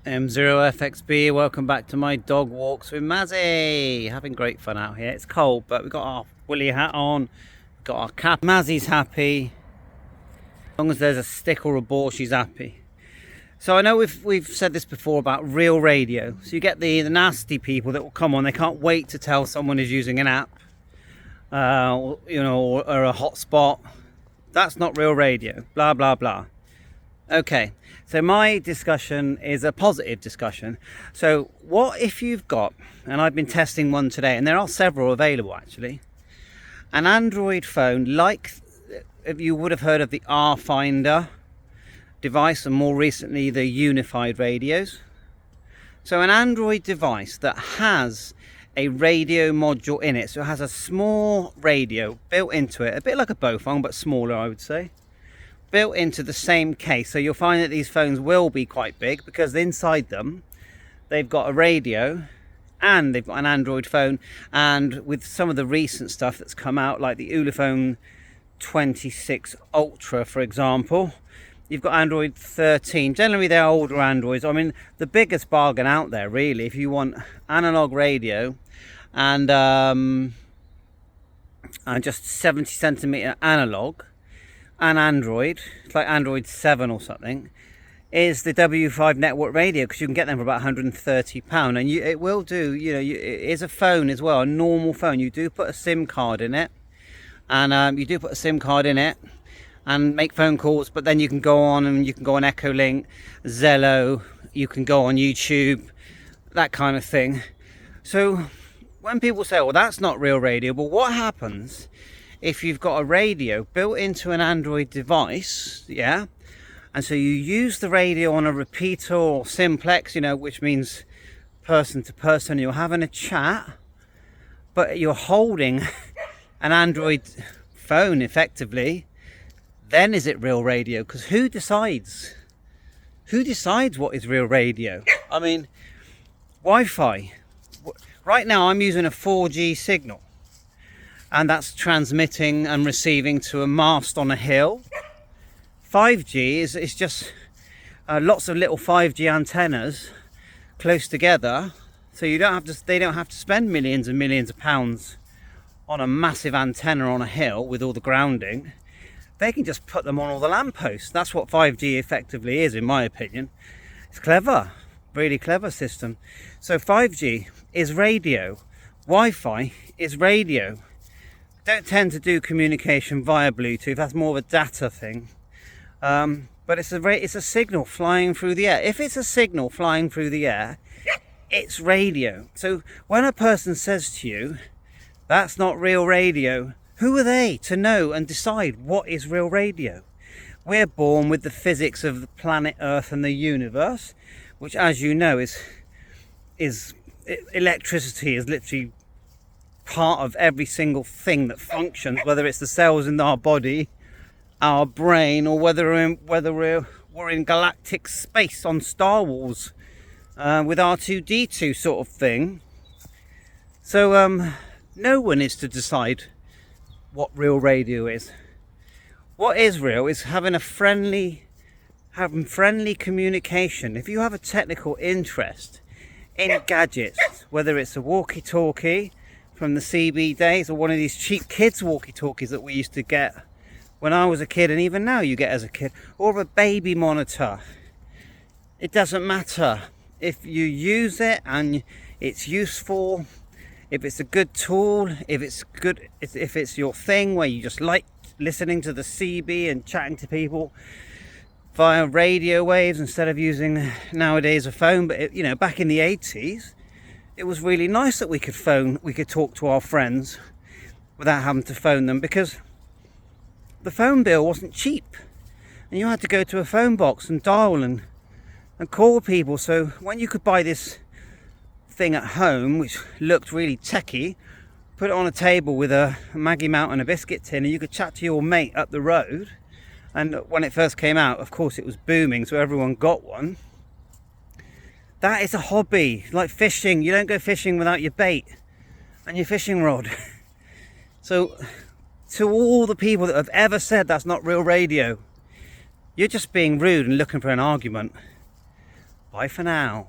M0FXB, welcome back to my dog walks with Mazzy. Having great fun out here. It's cold, but we've got our woolly hat on, got our cap. Mazzy's happy. As long as there's a stick or a ball, she's happy. So I know we've said this before about real radio. So you get the nasty people that will come on, they can't wait to tell someone is using an app, or a hotspot. That's not real radio, blah, blah, blah. Okay, so my discussion is a positive discussion. So what if you've got, and I've been testing one today, and there are several available actually, an Android phone, like if you would have heard of the R-Finder device, and more recently the unified radios. So an Android device that has a radio module in it, so it has a small radio built into it, a bit like a Bofong but smaller, I would say, built into the same case. So you'll find that these phones will be quite big because inside them they've got a radio and they've got an Android phone. And with some of the recent stuff that's come out, like the Ulefone 26 Ultra, for example, you've got Android 13. Generally they're older Androids. I mean, the biggest bargain out there really, if you want analog radio and just 70 centimeter analog and Android, it's like Android 7 or something, is the W5 network radio, because you can get them for about £130, and it will do, it is a phone as well, a normal phone. You do put a SIM card in it, and and make phone calls, but then you can go on Echolink, Zello, you can go on YouTube, that kind of thing. So when people say, well, that's not real radio, but what happens if you've got a radio built into an Android device, yeah, and so you use the radio on a repeater or simplex, which means person to person, you're having a chat, but you're holding an Android phone effectively, then is it real radio? Because who decides what is real radio? I mean, Wi-Fi. Right now I'm using a 4G signal, and that's transmitting and receiving to a mast on a hill. 5G is just lots of little 5G antennas close together, so they don't have to spend millions and millions of pounds on a massive antenna on a hill with all the grounding. They can just put them on all the lampposts. That's what 5G effectively is, in my opinion. It's clever, really clever system. So 5G is radio, Wi-Fi is radio. Don't tend to do communication via Bluetooth, that's more of a data thing, but it's a signal flying through the air. If it's a signal flying through the air, it's radio. So when a person says to you, that's not real radio, who are they to know and decide what is real radio? We're born with the physics of the planet Earth and the universe, which, as you know, is electricity is literally part of every single thing that functions, whether it's the cells in our body, our brain, or whether we're in galactic space on Star Wars with R2-D2 sort of thing. So no one is to decide what real radio is. What is real is having friendly communication. If you have a technical interest in gadgets, whether it's a walkie-talkie from the CB days, or one of these cheap kids walkie-talkies that we used to get when I was a kid, and even now you get as a kid, or a baby monitor, it doesn't matter. If you use it and it's useful, if it's a good tool, if it's your thing where you just like listening to the CB and chatting to people via radio waves instead of using nowadays a phone. But back in the 80s, it was really nice that we could talk to our friends without having to phone them, because the phone bill wasn't cheap and you had to go to a phone box and dial and call people. So when you could buy this thing at home, which looked really techy, put it on a table with a Maggie Mount and a biscuit tin, and you could chat to your mate up the road. And when it first came out, of course, it was booming, so everyone got one. That is a hobby, like fishing. You don't go fishing without your bait and your fishing rod. So to all the people that have ever said that's not real radio, you're just being rude and looking for an argument. Bye for now.